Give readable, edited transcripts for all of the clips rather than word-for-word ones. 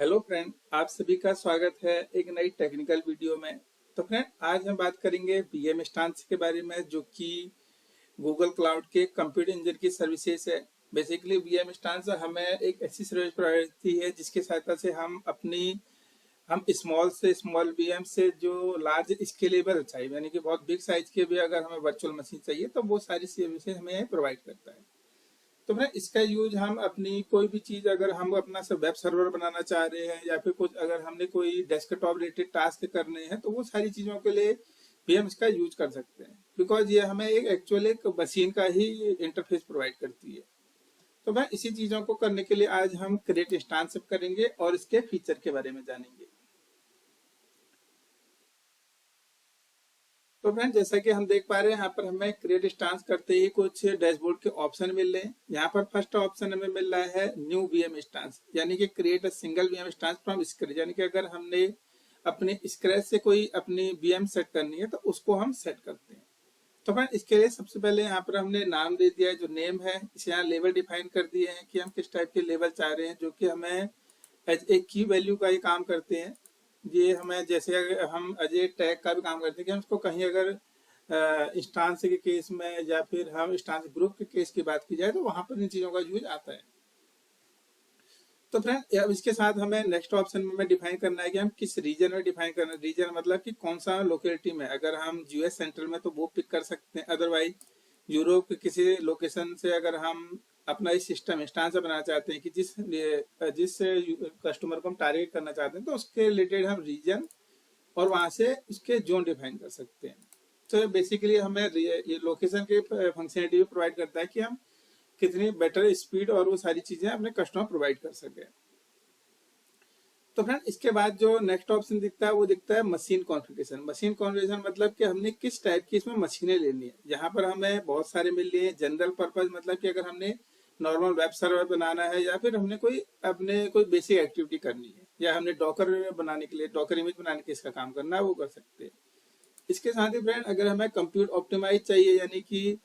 Hello friend, आप सभी का स्वागत है एक नई टेक्निकल वीडियो में। तो फ्रेंड, आज हम बात करेंगे वीएम इंस्टेंस के बारे में, जो कि गूगल क्लाउड के कंप्यूटर इंजन की सर्विसेज है। बेसिकली वीएम इंस्टेंस हमें एक ऐसी सर्विस प्रोवाइड करती है जिसकी सहायता से हम स्मॉल से स्मॉल वीएम से जो लार्ज स्केलेबल चाहिए, यानी कि बहुत बिग साइज के भी अगर हमें वर्चुअल मशीन चाहिए तो वो सारी सर्विसेज हमें प्रोवाइड करता है। तो मैं इसका यूज हम अपनी कोई भी चीज, अगर हम अपना सब वेब सर्वर बनाना चाह रहे हैं या फिर कुछ अगर हमने कोई डेस्कटॉप रिलेटेड टास्क करने हैं तो वो सारी चीजों के लिए भी हम इसका यूज कर सकते हैं, बिकॉज ये हमें एक एक्चुअल एक मशीन का ही इंटरफेस प्रोवाइड करती है। तो मैं इसी चीजों को करने के लिए आज हम क्रिएट इंस्टेंस करेंगे और इसके फीचर के बारे में जानेंगे। तो फ्रेंड, जैसा कि हम देख पा रहे हैं, यहाँ पर हमें क्रिएट इंस्टेंस करते ही कुछ डैशबोर्ड के ऑप्शन मिल रहे हैं। यहाँ पर फर्स्ट ऑप्शन हमें मिल रहा है न्यू वीएम इंस्टेंस, यानी कि create a single VM instance from scratch, यानी कि अगर हमने अपने स्क्रैच से कोई अपनी वीएम सेट करनी है तो उसको हम सेट करते हैं। तो फ्रेंड, इसके लिए सबसे पहले यहाँ पर हमने नाम दे दिया है, जो नेम है। इसे यहाँ लेवल डिफाइन कर दिए हैं कि हम किस टाइप के लेवल चाह रहे हैं, जो कि हमें एज ए की वैल्यू का ही काम करते हैं। ये हमें जैसे अगर हम एज ए टैग का भी काम करते हैं कि हम उसको कहीं अगर इंस्टांस के केस में या फिर हम इंस्टांस ग्रुप के केस की बात की जाए तो वहां पर इन चीजों का यूज आता है। तो फ्रेंड, अब इसके साथ हमें नेक्स्ट ऑप्शन में डिफाइन करना है कि हम किस रीजन में डिफाइन करना है। रीजन मतलब कि कौन सा लोकेलिटी में, अगर हम यूएस सेंट्रल में तो वो पिक कर सकते हैं, अदरवाइज यूरोप के किसी लोकेशन से अगर हम अपना इस सिस्टम इंस्टांस बनाना चाहते हैं कि जिस कस्टमर को हम टारगेट करना चाहते हैं तो उसके रिलेटेड हम रीजन और वहां से उसके जोन डिफाइन कर सकते हैं। तो बेसिकली हमें ये लोकेशन के फंक्शनलिटी भी प्रोवाइड करता है कि हम कितनी बेटर स्पीड और वो सारी चीजें अपने कस्टमर प्रोवाइड कर सके। तो फ्रेंड, इसके बाद जो नेक्स्ट ऑप्शन दिखता है वो दिखता है मशीन कॉन्फ़िगरेशन। मशीन कॉन्फ़िगरेशन मतलब कि हमने किस टाइप की इसमें मशीनें लेनी है। यहाँ पर हमें बहुत सारे मिल रहे हैं। जनरल पर्पज मतलब कि अगर हमने नॉर्मल वेब सर्वर बनाना है या फिर हमने कोई बेसिक एक्टिविटी करनी है या हमने डॉकर बनाने के लिए, डॉकर इमेज बनाने के इसका काम करना है, वो कर सकते हैं। इसके साथ ही फ्रेंड, अगर हमें कंप्यूट ऑप्टिमाइज चाहिए, यानी कि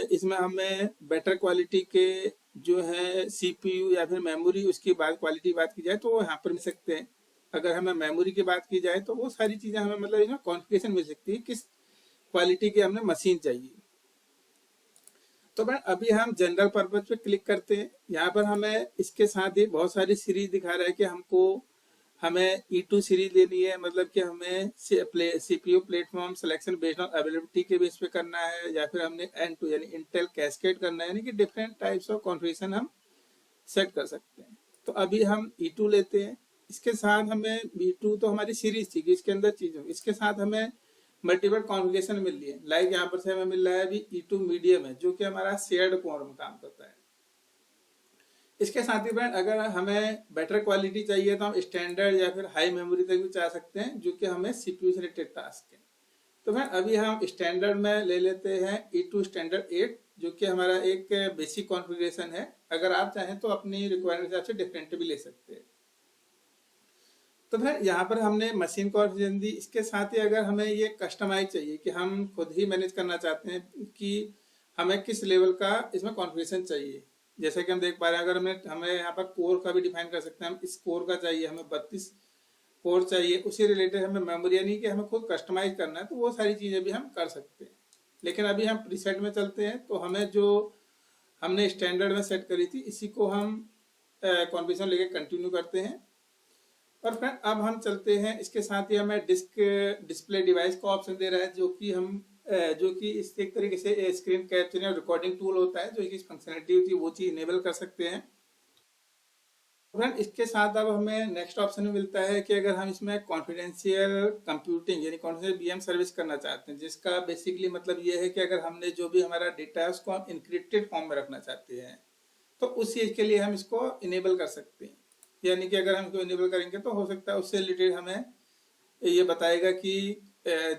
इसमें हमें बेटर क्वालिटी के जो है सीपीयू या फिर मेमोरी, उसकी क्वालिटी बात की जाए तो वो यहाँ पर मिल सकते हैं। अगर हमें मेमोरी की बात की जाए तो वो सारी चीजें हमें मतलब इसमें कॉन्फ़िगरेशन मिल सकती है किस क्वालिटी की हमें मशीन चाहिए। तो फ्रेंड, अभी हम जनरल पर्पज पे क्लिक करते हैं। यहाँ पर हमें इसके साथ ही बहुत सारी सीरीज दिखा रहा है कि हमें E2 सीरीज लेनी है, मतलब कि हमें CPU platform selection based on availability के बेस पे करना है, या फिर हमने N2 यानी इंटेल कैस्केड करना है, यानी कि डिफरेंट टाइप्स ऑफ कॉन्फ़िगरेशन हम सेट कर सकते हैं। तो अभी हम E2 लेते हैं। इसके साथ हमें B2 तो हमारी सीरीज थी कि इसके अंदर चीज होगी, इसके साथ हमें मल्टीपल कॉन्फ़िगरेशन मिल रही है। लाइक यहाँ पर से हमें मिल रहा है अभी E2 मीडियम है, जो कि हमारा शेयर्ड कोर में काम करता है। इसके साथ ही फ्रेंड, अगर हमें बेटर क्वालिटी चाहिए तो हम स्टैंडर्ड या फिर हाई मेमोरी तक भी चाह सकते हैं, जो कि हमें सीपीयू से रिलेटेड टास्क है। तो फ्रेंड, अभी हम स्टैंडर्ड में ले लेते हैं E2 स्टैंडर्ड 8, जो कि हमारा एक बेसिक कॉन्फ़िगरेशन है। अगर आप चाहें तो अपनी रिक्वायरमेंट के हिसाब से डिफरेंट भी ले सकते हैं। तो फिर यहाँ पर हमने मशीन कॉन्फ़िगरेशन दी। इसके साथ ही अगर हमें ये कस्टमाइज चाहिए कि हम खुद ही मैनेज करना चाहते हैं कि हमें किस लेवल का इसमें कॉन्फ़िगरेशन चाहिए। जैसे कि हम देख पा रहे हैं, अगर हमें यहाँ पर कोर का भी डिफाइन कर सकते हैं। हम इस कोर का चाहिए, हमें 32 कोर चाहिए, उसी रिलेटेड हमें मेमोरी, यानी कि हमें खुद कस्टमाइज करना है, तो वो सारी चीज़ें भी हम कर सकते हैं। लेकिन अभी हम प्रीसेट में चलते हैं, तो हमें जो हमने स्टैंडर्ड में सेट करी थी इसी को हम कॉन्फ़िगरेशन लेके कंटिन्यू करते हैं। और फ्रेंड, अब हम चलते हैं, इसके साथ ही हमें डिस्प्ले डिवाइस का ऑप्शन दे रहा है, जो कि इस एक तरीके से स्क्रीन कैप्चर और रिकॉर्डिंग टूल होता है, जो कि फंक्शनलिटी होती है वो चीज इनेबल कर सकते हैं। फ्रेंड, इसके साथ अब हमें नेक्स्ट ऑप्शन में मिलता है कि अगर हम इसमें कॉन्फिडेंशियल कंप्यूटिंग यानी कॉन्फिडेंशियल वीएम सर्विस करना चाहते हैं, जिसका बेसिकली मतलब ये है कि अगर हमने जो भी हमारा डेटा है उसको हम इनक्रिप्टेड फॉर्म में रखना चाहते हैं, तो उस चीज के लिए हम इसको इनेबल कर सकते हैं। यानी कि अगर हम इसको इनेबल करेंगे तो हो सकता है उससे रिलेटेड हमें ये बताएगा कि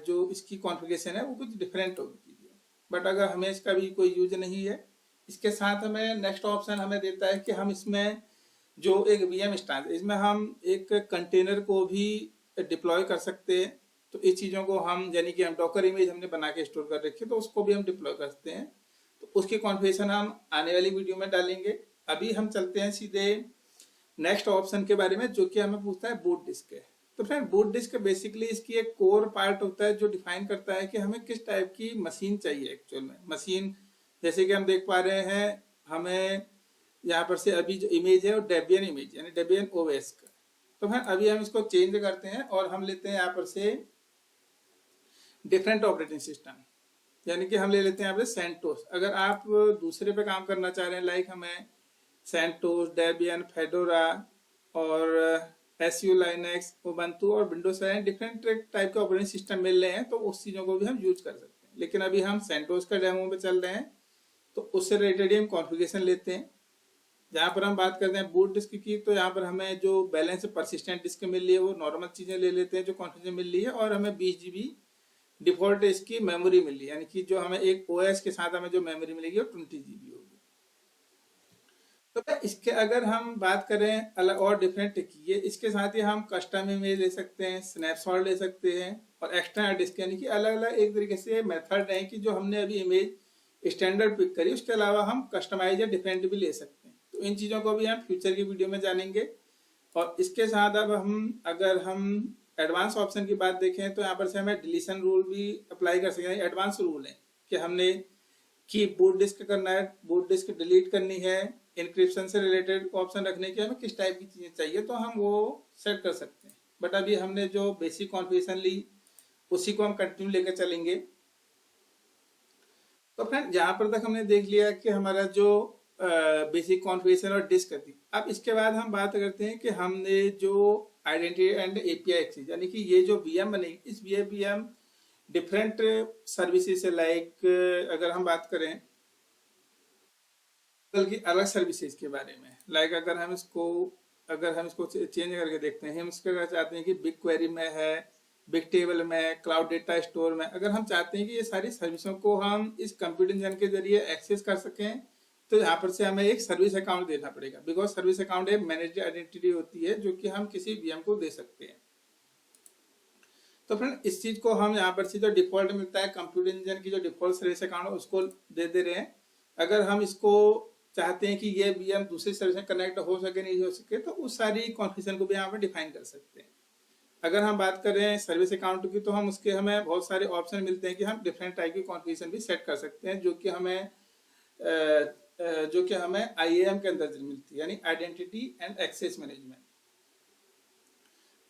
जो इसकी कॉन्फ़िगरेशन है वो कुछ डिफरेंट होगी। बट अगर हमें इसका भी कोई यूज नहीं है, इसके साथ हमें नेक्स्ट ऑप्शन हमें देता है कि हम इसमें जो एक वीएम इंस्टेंस, इसमें हम एक कंटेनर को भी डिप्लॉय कर सकते हैं। तो इस चीज़ों को हम, यानी कि हम डॉकर इमेज हमने बना के स्टोर कर रखी है तो उसको भी हम डिप्लॉय कर सकते हैं। तो उसकी कॉन्फ़िगरेशन हम आने वाली वीडियो में डालेंगे। अभी हम चलते हैं सीधे नेक्स्ट ऑप्शन के बारे में, जो कि हमें पूछता है बूट डिस्क है। तो फ्रेंड बूट डिस्क बेसिकली इसकी एक कोर पार्ट होता है जो डिफाइन करता है कि हमें किस टाइप की मशीन चाहिए एक्चुअल में। मशीन जैसे कि हम देख पा रहे हैं, हमें यहाँ पर से अभी जो इमेज है वो डेबियन इमेज यानी डेबियन ओएस का। तो फिर अभी हम इसको चेंज करते हैं और हम लेते हैं यहाँ पर से डिफरेंट ऑपरेटिंग सिस्टम, यानी कि हम ले लेते हैं यहाँ पे सेंटोस। अगर आप दूसरे पे काम करना चाह रहे हैं, लाइक हमें सेंटोस, डेबियन, फेडोरा और एसयू, लाइनेक्स, उबंटू और विंडोज 7 डिफरेंट टाइप के ऑपरेटिंग सिस्टम मिल रहे हैं, तो उस चीज़ों को भी हम यूज कर सकते हैं। लेकिन अभी हम सेंटोस का डेमो में चल रहे हैं, तो उससे रिलेटेड हम कॉन्फ़िगरेशन लेते हैं। जहाँ पर हम बात करते हैं बूट डिस्क की, तो यहाँ पर हमें जो बैलेंस परसिस्टेंट डिस्क मिल रही है वो नॉर्मल चीज़ें ले लेते हैं जो कॉन्फ़िगरेशन मिल रही है, और हमें 20 GB डिफॉल्ट इसकी मेमोरी मिल रही है, यानी कि जो हमें एक ओएस के साथ हमें जो मेमोरी मिलेगी वो 20 GB होगी। तो इसके अगर हम बात करें अलग और डिफरेंट की, ये इसके साथ ही हम कस्टम इमेज ले सकते हैं, स्नैपशॉट ले सकते हैं और एक्सटर्नल डिस्क, यानी कि अलग अलग एक तरीके से मेथड है कि जो हमने अभी इमेज स्टैंडर्ड पिक करी, उसके अलावा हम कस्टमाइज या डिफरेंट भी ले सकते हैं। तो इन चीज़ों को भी हम फ्यूचर की वीडियो में जानेंगे। और इसके साथ अब अगर हम एडवांस ऑप्शन की बात देखें, तो यहाँ पर से हमें डिलीशन रूल भी अप्लाई कर सकते हैं। एडवांस रूल है कि हमने कि बूट डिस्क करना है, बूट डिस्क डिलीट करनी है, इंक्रिप्शन से रिलेटेड ऑप्शन रखने की, हमें किस टाइप की चीज़ें चाहिए, तो हम वो सेट कर सकते हैं। बट अभी हमने जो बेसिक कॉन्फ़िगरेशन ली उसी को हम कंटिन्यू लेकर चलेंगे। तो फ्रेंड यहाँ पर तक हमने देख लिया कि हमारा जो बेसिक कॉन्फ़िगरेशन और डिस्क थी। अब इसके बाद हम बात करते हैं कि हमने जो आइडेंटिटी एंड एपीआई एक्सेस, यानी कि ये जो वीएम बनेगी, इस वीएम डिफरेंट सर्विसेज से, लाइक अगर हम बात करें की अलग सर्विसेज के बारे में, लाइक अगर हम इसको चेंज करके देखते हैं, हम इसका चाहते हैं कि बिग क्वेरी में है, बिग टेबल में, क्लाउड डेटा स्टोर में, अगर हम चाहते हैं कि ये सारी सर्विसों को हम इस कंप्यूटर इंजन के जरिए एक्सेस कर सकें, तो यहाँ पर से हमें एक सर्विस अकाउंट देना पड़ेगा। बिकॉज सर्विस अकाउंट एक मैनेज्ड आइडेंटिटी होती है जो कि हम किसी वीएम को दे सकते हैं। तो फ्रेंड इस चीज को हम यहाँ पर से जो डिफॉल्ट मिलता है कंप्यूटर इंजन की जो डिफॉल्ट सर्विस अकाउंट है उसको दे रहे हैं। अगर हम इसको चाहते हैं कि ये वीएम दूसरी सर्विस में कनेक्ट हो सके नहीं हो सके, तो उस सारी कॉन्फ़िगरेशन को भी यहाँ पर डिफाइन कर सकते हैं। अगर हम बात करें सर्विस अकाउंट की, तो हम उसके हमें बहुत सारे ऑप्शन मिलते हैं कि हम डिफरेंट टाइप की कॉन्फ़िगरेशन भी सेट कर सकते हैं, जो कि हमें आईएएम के अंदर मिलती है, यानी आइडेंटिटी एंड एक्सेस मैनेजमेंट।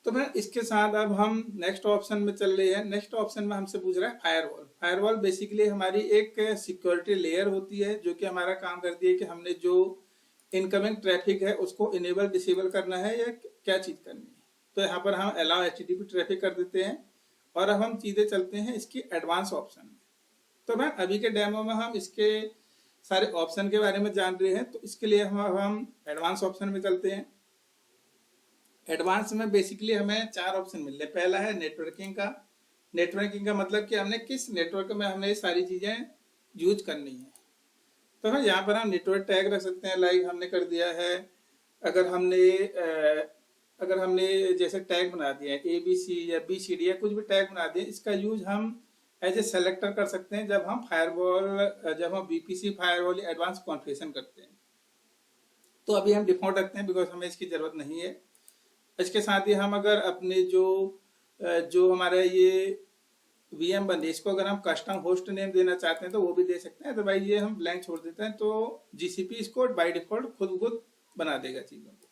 तो मैं इसके साथ अब हम नेक्स्ट ऑप्शन में चल रहे हैं। नेक्स्ट ऑप्शन में हमसे पूछ रहा है फायरवॉल। फायरवॉल बेसिकली हमारी एक सिक्योरिटी लेयर होती है जो कि हमारा काम करती है कि हमने जो इनकमिंग ट्रैफिक है उसको इनेबल डिसेबल करना है या क्या चीज़ करनी है। तो यहाँ पर हम अलाउ एचटीटीपी ट्रैफिक कर देते हैं और अब हम सीधे चलते हैं इसकी एडवांस ऑप्शन में। तो मैम अभी के डेमो में हम इसके सारे ऑप्शन के बारे में जान रहे हैं, तो इसके लिए हम एडवांस ऑप्शन में चलते हैं। एडवांस में बेसिकली हमें 4 ऑप्शन मिल रहे हैं। पहला है नेटवर्किंग का। नेटवर्किंग का मतलब कि हमने किस नेटवर्क में हमने ये सारी चीज़ें यूज करनी है। तो हम यहाँ पर हम नेटवर्क टैग रख सकते हैं, लाइक हमने कर दिया है। अगर हमने जैसे टैग बना दिया है ABC या BCD या कुछ भी टैग बना दिया, इसका यूज हम एज ए सेलेक्टर कर सकते हैं जब हम VPC फायरवॉल या एडवांस कॉन्फ़िगरेशन करते हैं। तो अभी हम डिफॉल्ट रखते हैं बिकॉज हमें इसकी ज़रूरत नहीं है। इसके साथ ही हम अगर अपने जो हमारा ये VM बन रही है, इसको अगर हम कस्टम होस्ट नेम देना चाहते हैं तो वो भी दे सकते हैं, अदरवाइज ये हम ब्लैंक छोड़ देते हैं, तो GCP इसको बाय डिफॉल्ट खुद बना देगा चीज़ों को।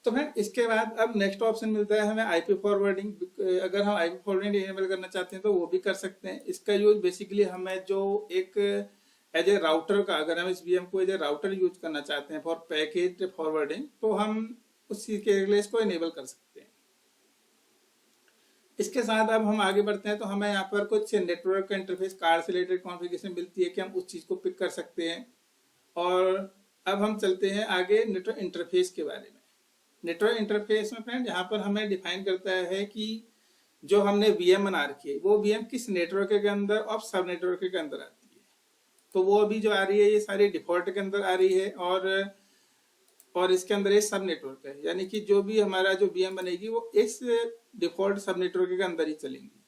तो फ्रेंड इसके बाद अब नेक्स्ट ऑप्शन मिलता है हमें IP फॉरवर्डिंग। अगर हम IP फॉरवर्डिंग इनेबल करना चाहते हैं तो वो भी कर सकते हैं। इसका यूज बेसिकली हमें जो एक एज ए राउटर का, अगर हम इस VM को एज ए राउटर यूज करना चाहते हैं फॉर पैकेज फॉरवर्डिंग, तो हम उस चीज के लिए इसको इनेबल कर सकते हैं। इसके साथ अब हम आगे बढ़ते हैं, तो हमें यहाँ पर कुछ नेटवर्क इंटरफेस कार्ड से रिलेटेड कॉन्फ़िगरेशन मिलती है कि हम उस चीज को पिक कर सकते हैं। और अब हम चलते हैं आगे नेटवर्क इंटरफेस के बारे में। नेटवर्क इंटरफेस में फ्रेंड यहाँ पर हमें डिफाइन करता है कि जो हमने VM बना रखी है वो VM किस नेटवर्क के अंदर और सब नेटवर्क के अंदर आती है। तो वो अभी जो आ रही है ये सारी डिफॉल्ट के अंदर आ रही है, और इसके अंदर एक सब नेटवर्क है, यानी कि जो भी हमारा जो VM बनेगी वो इस डिफॉल्ट सब नेटवर्क के अंदर ही चलेंगी।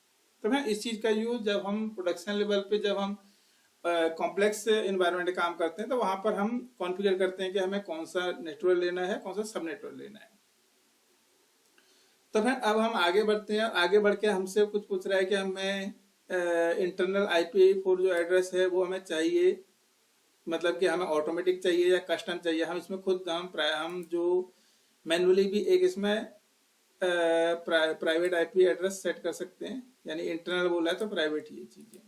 तो मैं इस चीज़ का यूज जब हम प्रोडक्शन लेवल पे जब हम कॉम्प्लेक्स इन्वायरमेंट में काम करते हैं तो वहां पर हम कॉन्फ़िगर करते हैं कि हमें कौन सा नेटवर्क लेना है, कौन सा सब नेटवर्क लेना है। तो फिर अब हम आगे बढ़ते हैं। आगे बढ़ के हमसे कुछ पूछ रहा है कि हमें इंटरनल IPv4 जो एड्रेस है वो हमें चाहिए, मतलब कि हमें ऑटोमेटिक चाहिए या कस्टम चाहिए। हम इसमें खुद हम जो मैनुअली भी एक इसमें प्राइवेट IP एड्रेस सेट कर सकते हैं, यानी इंटरनल बोला है तो प्राइवेट ही चीजें।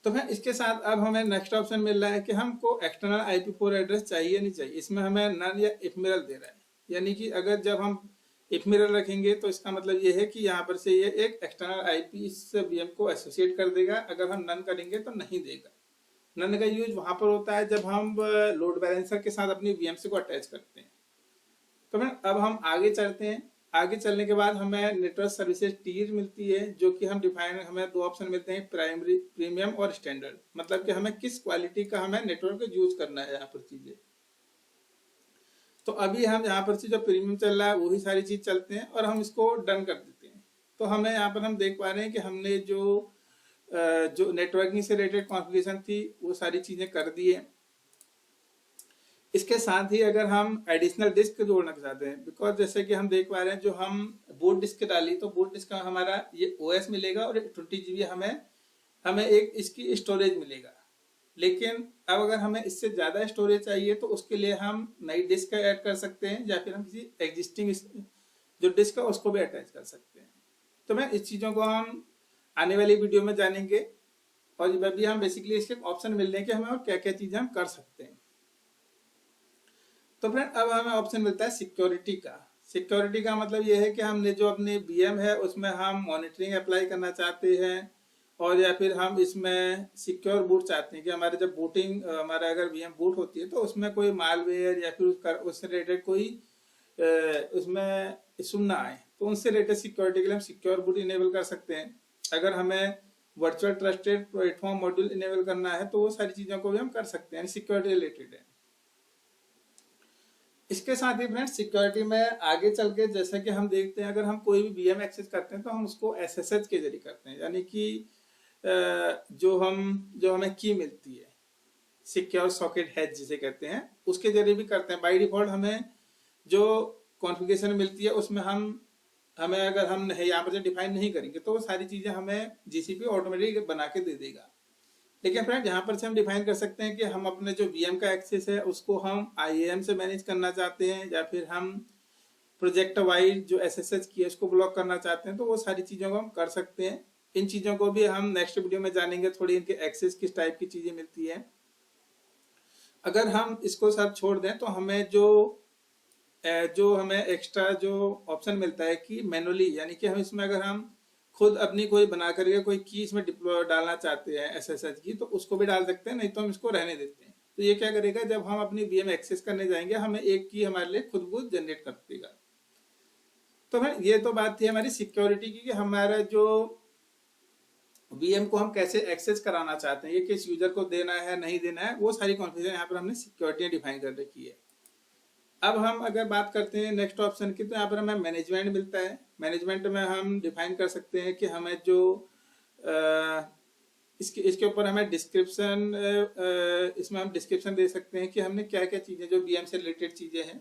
तो फिर इसके साथ अब हमें नेक्स्ट ऑप्शन मिल रहा है कि हमको एक्सटर्नल IP4 एड्रेस चाहिए नहीं चाहिए। इसमें हमें नन या इफमेरल दे रहा है, यानी कि अगर जब हम इफमेरल रखेंगे तो इसका मतलब ये है कि यहाँ पर से ये एक एक्सटर्नल IP इस VM को एसोसिएट कर देगा। अगर हम नन करेंगे तो नहीं देगा। नन का यूज वहां पर होता है जब हम लोड बैलेंसर के साथ अपनी VMC को अटैच करते हैं। तो फिर अब हम आगे चलते हैं। आगे चलने के बाद हमें नेटवर्क सर्विसेज टीयर मिलती है, जो कि हम डिफाइन, हमें दो ऑप्शन मिलते हैं, प्राइमरी, प्रीमियम और स्टैंडर्ड। मतलब कि हमें किस क्वालिटी का हमें नेटवर्क यूज करना है यहाँ पर चीजें। तो अभी हम यहाँ पर से जो प्रीमियम चल रहा है वही सारी चीज चलते हैं और हम इसको डन कर देते हैं। तो हमें यहाँ पर हम देख पा रहे हैं कि हमने जो नेटवर्किंग से रिलेटेड कॉन्फ़िगरेशन थी वो सारी चीजें कर दी है। इसके साथ ही अगर हम एडिशनल डिस्क जोड़ना चाहते हैं, बिकॉज जैसे कि हम देख पा रहे हैं जो हम बूट डिस्क डाली तो बूट डिस्क का हमारा ये OS मिलेगा और 20 GB हमें एक इसकी स्टोरेज मिलेगा। लेकिन अब अगर हमें इससे ज्यादा स्टोरेज चाहिए तो उसके लिए हम नई डिस्क ऐड कर सकते हैं या फिर हम किसी एग्जिस्टिंग जो डिस्क है उसको भी अटैच कर सकते हैं। तो मैं इस चीजों को हम आने वाली वीडियो में जानेंगे और अभी हम बेसिकली इसके ऑप्शन मिल रहे हैं कि हमें और क्या क्या चीजें हम कर सकते हैं। तो फ्रेंड अब हमें ऑप्शन मिलता है सिक्योरिटी का। सिक्योरिटी का मतलब ये है कि हमने जो अपने VM है उसमें हम मॉनिटरिंग अप्लाई करना चाहते हैं और या फिर हम इसमें सिक्योर बूट चाहते हैं कि हमारे जब बूटिंग, हमारा अगर VM बूट होती है तो उसमें कोई मालवेयर या फिर उससे रिलेटेड कोई उसमें इशू ना आए, तो उनसे रिलेटेड सिक्योरिटी के लिए हम सिक्योर बूट इनेबल कर सकते हैं। अगर हमें virtual trusted platform module enable करना है तो वो सारी चीजों को भी हम कर सकते हैं, सिक्योरिटी रिलेटेड है। इसके साथ ही फ्रेंड्स सिक्योरिटी में आगे चल के जैसा कि हम देखते हैं, अगर हम कोई भी VM एक्सेस करते हैं तो हम उसको SSH के जरिए करते हैं, यानी कि जो हमें की मिलती है, सिक्योर सॉकेट हैश जिसे कहते हैं, उसके जरिए भी करते हैं। बाय डिफॉल्ट हमें जो कॉन्फ़िगरेशन मिलती है उसमें हमें अगर हम यहाँ पर डिफाइन नहीं करेंगे तो वो सारी चीजें हमें GCP ऑटोमेटिक बना के दे देगा। लेकिन फ्रेंड यहाँ पर से हम डिफाइन कर सकते हैं कि हम अपने जो VM का एक्सेस है उसको हम IAM से मैनेज करना चाहते हैं या फिर हम प्रोजेक्ट वाइज जो SSH की है उसको ब्लॉक करना चाहते हैं, तो वो सारी चीजों को हम कर सकते हैं। इन चीजों को भी हम नेक्स्ट वीडियो में जानेंगे, थोड़ी इनके एक्सेस किस टाइप की चीजें मिलती है। अगर हम इसको सब छोड़ दें तो हमें जो हमें एक्स्ट्रा जो ऑप्शन मिलता है कि मैनुअली, यानी कि हम इसमें अगर हम खुद अपनी कोई बना करके कोई की इसमें डालना चाहते हैं SSH की तो उसको भी डाल सकते हैं, नहीं तो हम इसको रहने देते हैं। तो ये क्या करेगा, जब हम अपनी VM एक्सेस करने जाएंगे हमें एक की हमारे लिए खुद को जनरेट कर देगा। तो भाई ये तो बात थी हमारी सिक्योरिटी की कि हमारा जो VM को हम कैसे एक्सेस कराना चाहते हैं, ये किस यूजर को देना है नहीं देना है, वो सारी कॉन्फ़िगरेशन यहाँ पर हमने सिक्योरिटी डिफाइन कर रखी है। अब हम अगर बात करते हैं नेक्स्ट ऑप्शन की, तो यहाँ पर हमें मैनेजमेंट मिलता है। मैनेजमेंट में हम डिफाइन कर सकते हैं कि हमें जो इसके ऊपर हमें डिस्क्रिप्शन, इसमें हम डिस्क्रिप्शन दे सकते हैं कि हमने क्या क्या चीजें जो VM से रिलेटेड चीजें हैं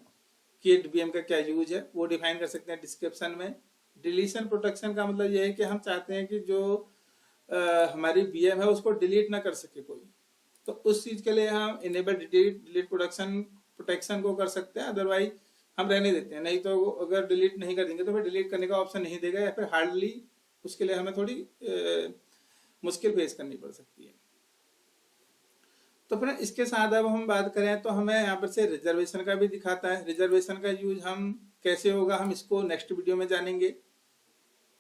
कि VM का क्या यूज है वो डिफाइन कर सकते हैं डिस्क्रिप्शन में। डिलीशन प्रोटेक्शन का मतलब ये है कि हम चाहते हैं कि जो हमारी VM है उसको डिलीट ना कर सके कोई, तो उस चीज के लिए हम इनेबल डिलीट प्रोटेक्शन को कर सकते हैं। अदरवाइज हम रहने देते हैं, नहीं तो अगर डिलीट नहीं कर देंगे तो फिर डिलीट करने का ऑप्शन नहीं देगा या फिर हार्डली उसके लिए हमें थोड़ी मुश्किल फेस करनी पड़ सकती है। तो फिर इसके साथ अब हम बात करें तो हमें यहाँ पर से रिजर्वेशन का भी दिखाता है। रिजर्वेशन का यूज हम कैसे होगा हम इसको नेक्स्ट वीडियो में जानेंगे।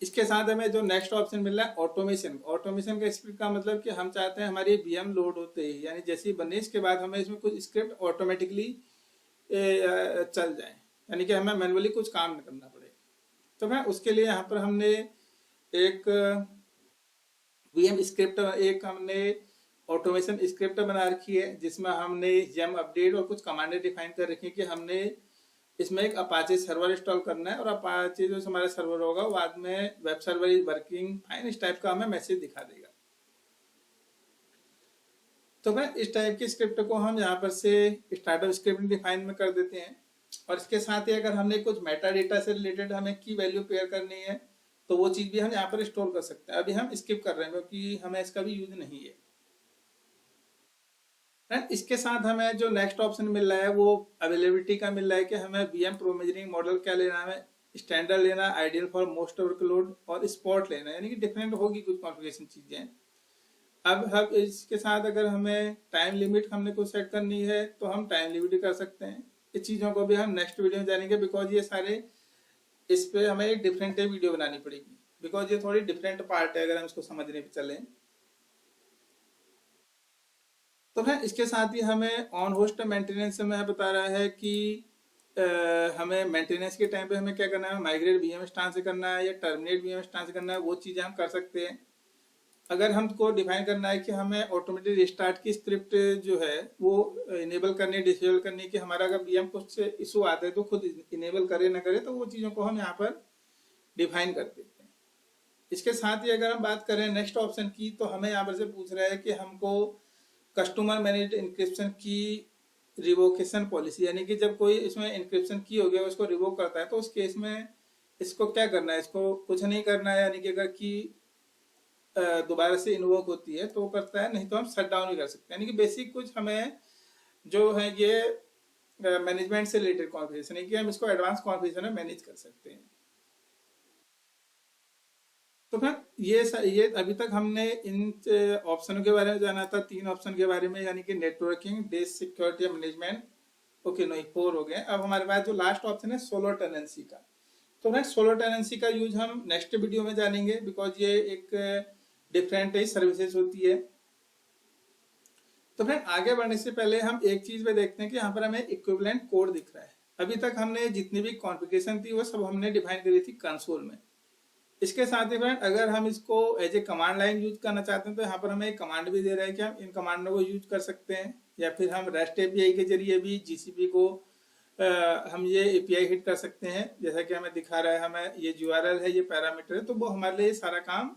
इसके साथ हमें जो नेक्स्ट ऑप्शन मिल रहा है ऑटोमेशन। ऑटोमेशन का स्क्रिप्ट का मतलब कि हम चाहते हैं हमारी VM लोड होते ही, यानी जैसे ही बने इसके बाद हमें इसमें कुछ स्क्रिप्ट ऑटोमेटिकली चल जाए, यानी कि हमें मैनुअली कुछ काम न करना पड़े। तो मैं उसके लिए यहाँ पर हमने एक VM स्क्रिप्ट, एक हमने ऑटोमेशन स्क्रिप्ट बना रखी है जिसमें हमने yum अपडेट और कुछ कमांडें डिफाइन कर रखी है कि हमने इसमें एक अपाचे सर्वर इंस्टॉल करना है और अपाचे जो हमारा सर्वर होगा बाद में web server is working fine इस टाइप का हमें मैसेज दिखा देगा। तो मैं इस टाइप की स्क्रिप्ट को हम यहाँ पर से स्टार्टअप स्क्रिप्ट डिफाइन में कर देते हैं। और इसके साथ ही अगर हमने कुछ मेटा डेटा से रिलेटेड हमें की वैल्यू पेयर करनी है तो वो चीज भी हम यहाँ पर स्टोर कर सकते हैं। अभी हम स्किप कर रहे हैं क्योंकि हमें इसका भी यूज नहीं है। एंड इसके साथ हमें जो नेक्स्ट ऑप्शन मिल रहा है वो अवेलेबिलिटी का मिल रहा है कि हमें वीएम प्रोविजनिंग मॉडल क्या लेना है, हमें स्टैंडर्ड लेना, आइडियल फॉर मोस्ट वर्कलोड और स्पॉट लेना, यानी कि डिफरेंट होगी कुछ कॉन्फ़िगरेशन चीजें। अब हम इसके साथ अगर हमें टाइम लिमिट हमने कुछ सेट करनी है तो हम टाइम लिमिट कर सकते हैं। इस चीजों को भी हम नेक्स्ट वीडियो में जानेंगे, बिकॉज ये सारे इस पे हमें एक डिफरेंट वीडियो बनानी पड़ेगी, बिकॉज ये थोड़ी डिफरेंट पार्ट है अगर हम इसको समझने पे चले। तो फिर इसके साथ ही हमें ऑन होस्ट मेंटेनेंस में बता रहा है कि हमें मेंटेनेंस के टाइम पे हमें क्या करना है, माइग्रेट वीएम इंस्टेंस से करना है या टर्मिनेट वीएम इंस्टेंस से करना है, वो चीजें हम कर सकते हैं। अगर हमको डिफाइन करना है कि हमें ऑटोमेटिक रिस्टार्ट की स्क्रिप्ट जो है वो इनेबल करनी, डिसेबल करनी, कि हमारा अगर वीएम कुछ इशू आता है तो खुद इनेबल करे ना करे, तो वो चीजों को हम यहाँ पर डिफाइन कर देते हैं। इसके साथ ही अगर हम बात करें नेक्स्ट ऑप्शन की, तो हमें यहाँ पर से पूछ रहा है कि हमको कस्टमर मैनेज्ड इंक्रिप्शन की रिवोकेशन पॉलिसी, यानी कि जब कोई इसमें इंक्रिप्शन की हो गया उसको रिवोक करता है तो उस केस में इसको क्या करना है, इसको कुछ नहीं करना है, यानी कि अगर की दोबारा से इन्वोक होती है तो वो करता है, नहीं तो हम शट डाउन भी कर सकते हैं। यानी कि बेसिक कुछ हमें जो है ये मैनेजमेंट से रिलेटेड कॉन्फ़िगरेशन है कि हम इसको एडवांस कॉन्फ़िगरेशन में मैनेज कर सकते हैं। तो फिर ये अभी तक हमने इन ऑप्शनों के बारे में जाना था, 3 ऑप्शन के बारे में, यानी कि networking, disk security, management. Okay, नहीं 4 हो गए। अब हमारे पास जो लास्ट ऑप्शन है सोलो टेनेंसी का, तो नेक्स्ट सोलो टेनेंसी का यूज हम नेक्स्ट वीडियो में जानेंगे, बिकॉज ये एक डिफरेंट सर्विसेज होती है। तो फिर आगे बढ़ने से पहले हम एक चीज पे देखते हैं कि यहाँ पर हमें इक्विवेलेंट कोड दिख रहा है। अभी तक हमने जितनी भी कॉन्फ़िगरेशन थी वो सब हमने डिफाइन करी थी कंसोल में। इसके साथ ही फ्रेंड अगर हम इसको as a command line use करना चाहते हैं तो यहाँ पर हमें एक कमांड भी दे रहा है कि हम इन कमांडों को यूज कर सकते हैं, या फिर हम रेस्ट एपीआई के जरिए भी जीसीपी को हम ये एपीआई हिट कर सकते हैं। जैसा कि हमें दिखा रहा है, हमें ये यूआरएल है, ये पैरामीटर है, तो वो हमारे लिए सारा काम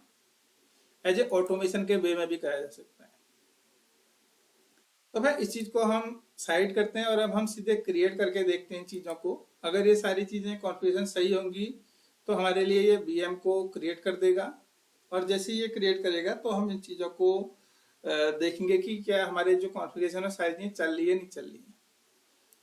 एज ए ऑटोमेशन के वे में भी किया जा सकता है। तो भाई इस चीज को हम साइड करते हैं और अब हम सीधे क्रिएट करके देखते हैं चीजों को। अगर ये सारी चीजें कॉन्फ़िगरेशन सही होंगी तो हमारे लिए ये वीएम को क्रिएट कर देगा, और जैसे ये क्रिएट करेगा तो हम इन चीजों को देखेंगे कि क्या हमारे जो कॉन्फ़िगरेशन है सारी चीजें चल रही है नहीं चल रही है।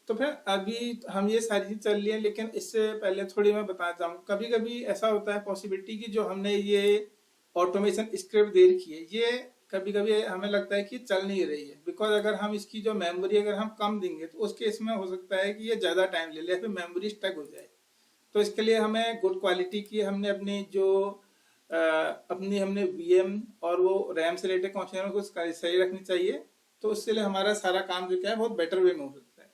तो फिर अभी हम ये सारी चीज चल रही है, लेकिन इससे पहले थोड़ी मैं बताना चाहूँ, कभी कभी ऐसा होता है पॉसिबिलिटी की जो हमने ये ऑटोमेशन स्क्रिप्ट दे रखी है, ये कभी कभी हमें लगता है कि चल नहीं रही है, बिकॉज अगर हम इसकी जो मेमोरी अगर हम कम देंगे तो उस केस में हो सकता है कि ये ज्यादा टाइम ले ले, फिर मेमोरी स्टक हो जाए। तो इसके लिए हमें गुड क्वालिटी की हमने अपनी जो हमने वीएम और वो रैम से रिलेटेड कॉन्फ़िगरेशन को सही रखनी चाहिए, तो उसके लिए हमारा सारा काम जो क्या है बहुत बेटर वे में हो सकता है।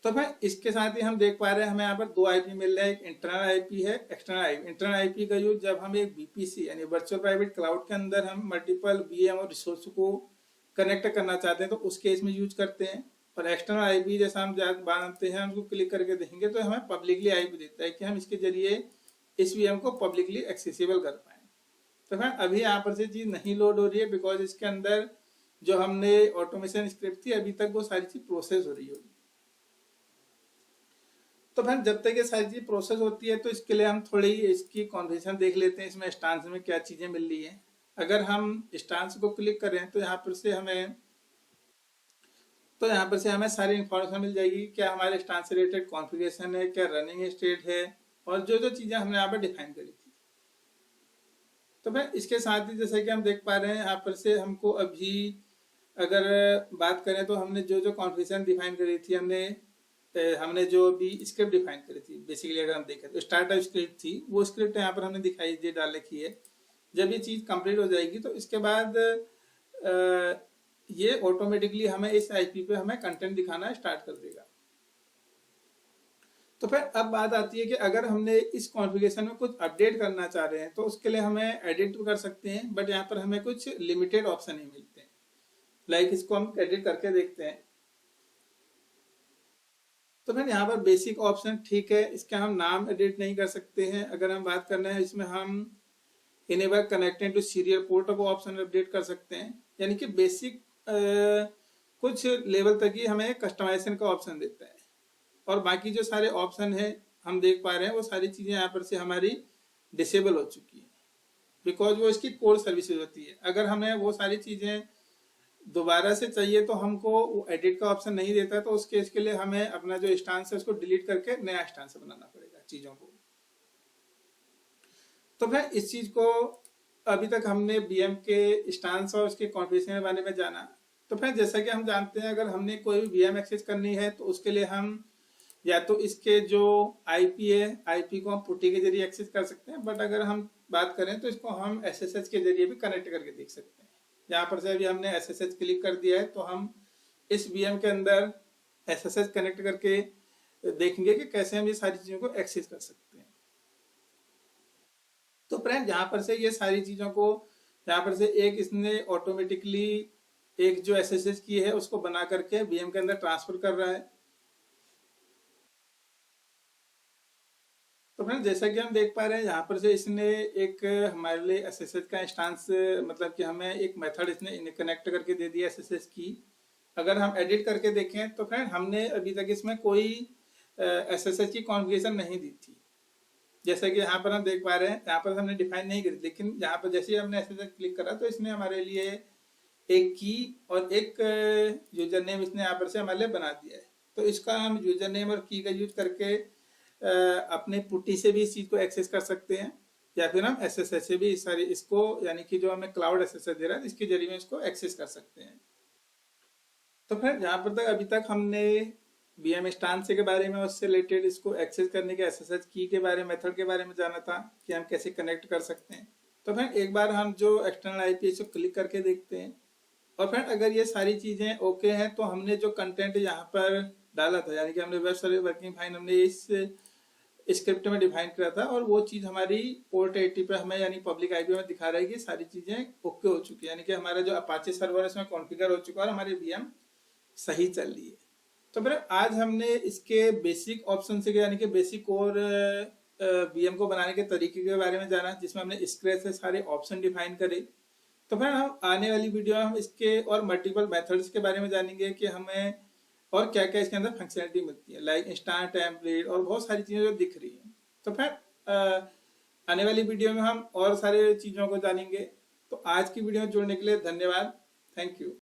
तो भाई इसके साथ ही हम देख पा रहे हैं हमें यहाँ पर 2 आईपी मिल रहा है, एक इंटरनल आईपी है, एक्सटर्नल आईपी। इंटरनल आईपी का यूज जब हम एक बीपीसी यानी वर्चुअल प्राइवेट क्लाउड के अंदर हम मल्टीपल वीएम और रिसोर्स को कनेक्ट करना चाहते हैं तो उस केस में यूज करते हैं। और एक्सटर्नल आईपी जैसा हम बनाते हैं, उसको क्लिक करके देखेंगे तो हमें पब्लिकली आईपी देता है कि हम इसके जरिए इस वीएम को पब्लिकली एक्सेसिबल कर पाए। तो फिर अभी यहाँ पर से चीज नहीं लोड हो रही है, बिकॉज इसके अंदर जो हमने ऑटोमेशन स्क्रिप्ट थी अभी तक वो सारी चीज प्रोसेस हो रही होगी। तो फिर जब तक ये सारी चीज प्रोसेस होती है तो इसके लिए हम थोड़ी इसकी कॉन्फ़िगरेशन देख लेते हैं, इसमें स्टांस में क्या चीजें मिल रही है। अगर हम स्टांस को क्लिक करें तो यहाँ पर से हमें सारी इंफॉर्मेशन मिल जाएगी, क्या हमारे स्टांस से रिलेटेड कॉन्फ़िगरेशन है, क्या रनिंग स्टेट है, और जो जो चीजें हमने यहाँ पर डिफाइन करी थी। तो फिर इसके साथ ही जैसे कि हम देख पा रहे हैं यहाँ पर से हमको अभी अगर बात करें तो हमने जो जो कॉन्फ़िगरेशन डिफाइन करी थी, हमने जो भी स्क्रिप्ट डिफाइन करी थी, बेसिकली अगर हम देखें तो स्टार्टअप स्क्रिप्ट थी, वो स्क्रिप्ट यहाँ पर हमने दिखाई दे डाल रखी है। जब ये चीज कंप्लीट हो जाएगी तो इसके बाद ये ऑटोमेटिकली हमें इस आईपी पे हमें कंटेंट दिखाना स्टार्ट कर देगा। तो फिर अब बात आती है कि अगर हमने इस कॉन्फ़िगरेशन में कुछ अपडेट करना चाह रहे हैं तो उसके लिए हमें एडिट कर सकते हैं, बट यहाँ पर हमें कुछ लिमिटेड ऑप्शन ही मिलते हैं। लाइक इसको हम एडिट करके देखते हैं। तो फिर यहाँ पर बेसिक ऑप्शन ठीक है, इसका हम नाम एडिट नहीं कर सकते हैं। अगर हम बात करना है इसमें हम enable connected to serial port को ऑप्शन अपडेट कर सकते हैं। यानी कि बेसिक कुछ लेवल तक ही हमें कस्टमाइजेशन का ऑप्शन देता है, और बाकी जो सारे ऑप्शन है हम देख पा रहे हैं वो सारी चीजें यहाँ पर से हमारी डिसेबल हो चुकी है, बिकॉज वो इसकी कोर सर्विसेज होती है। अगर हमें वो सारी चीजें दोबारा से चाहिए तो हमको वो एडिट का ऑप्शन नहीं देता, तो उस केस के लिए हमें अपना जो स्टांस है उसको डिलीट करके नया स्टांस बनाना पड़ेगा चीजों को। तो फिर इस चीज को अभी तक हमने बीएम के स्टांस और उसके कॉन्फ़िगरेशन के बारे में जाना। तो फिर जैसा कि हम जानते हैं, अगर हमने कोई भी बीएम एक्सेस करनी है तो उसके लिए हम या तो इसके जो आईपी है, आईपी को हम पुट्टी के जरिए एक्सेस कर सकते हैं, बट अगर हम बात करें तो इसको हम एसएसएच के जरिए भी कनेक्ट करके देख सकते हैं। यहाँ पर से अभी हमने एसएसएच क्लिक कर दिया है, तो हम इस बीएम के अंदर एसएसएच कनेक्ट करके देखेंगे कि कैसे हम ये सारी चीजों को एक्सेस कर सकते हैं। तो फ्रेंड यहाँ पर से ये सारी चीजों को यहाँ पर से एक इसने ऑटोमेटिकली एक जो एसएसएच की है उसको बना करके बीएम के अंदर ट्रांसफर कर रहा है। तो फ्रेंड जैसा कि हम देख पा रहे हैं यहाँ पर से इसने एक हमारे लिए एसएसएच का इंस्टांस, मतलब कि हमें एक मेथड इसने कनेक्ट करके दे दिया एसएसएच की। अगर हम एडिट करके देखें तो फ्रेंड हमने अभी तक इसमें कोई एसएसएच की कॉन्फ़िगरेशन नहीं दी थी। जैसा कि यहाँ पर हम देख पा रहे हैं, यहाँ पर हमने डिफाइन नहीं करी, लेकिन यहाँ पर जैसे ही हमने एसएसएच क्लिक करा तो इसने हमारे लिए एक की और एक यूजर नेम इसने यहाँ पर से हमारे लिए बना दिया है। तो इसका हम यूजर नेम और की का यूज करके अपने पुट्टी से भी इस चीज को एक्सेस कर सकते हैं, या फिर हम एसएसएच से भी सारी इसको, यानी कि जो हमें क्लाउड एसएसएच दे रहा है इसके जरिए इसको एक्सेस कर सकते हैं। तो फिर जहाँ पर तक अभी तक हमने बीएम इंस्टांस के बारे में, उससे रिलेटेड इसको एक्सेस करने के एसएसएच की के बारे में, मेथड के बारे में जाना था कि हम कैसे कनेक्ट कर सकते हैं। तो फिर एक बार हम जो एक्सटर्नल आईपी को क्लिक करके देखते हैं, और फिर अगर ये सारी चीजें ओके हैं तो हमने जो कंटेंट यहाँ पर डाला था, यानी कि हमने वेब सर्वर वर्किंग फाइन हमने इस स्क्रिप्ट में डिफाइन करा था, और वो चीज हमारी पोर्ट 80 पे हमें यानी पब्लिक आईपी में दिखा रहा है कि सारी चीजें ओके हो चुकी है, यानी कि हमारा जो अपाचे सर्वर है उसमें कॉन्फ़िगर हो चुका है और हमारी बीएम सही चल रही है। तो फिर आज हमने इसके बेसिक ऑप्शन से, यानी कि बेसिक और बीएम को बनाने के तरीके के बारे में जाना, जिसमें हमने स्क्रैच से सारे ऑप्शन डिफाइन करे। तो फिर हम आने वाली वीडियो में हम इसके और मल्टीपल मेथड्स के बारे में जानेंगे कि हमें और क्या क्या इसके अंदर फंक्शनलिटी मिलती है, लाइक इंस्टांट टेम्पलेट और बहुत सारी चीजें जो दिख रही हैं। तो फिर आने वाली वीडियो में हम और सारे चीजों को जानेंगे। तो आज की वीडियो में जुड़ने के लिए धन्यवाद। Thank you.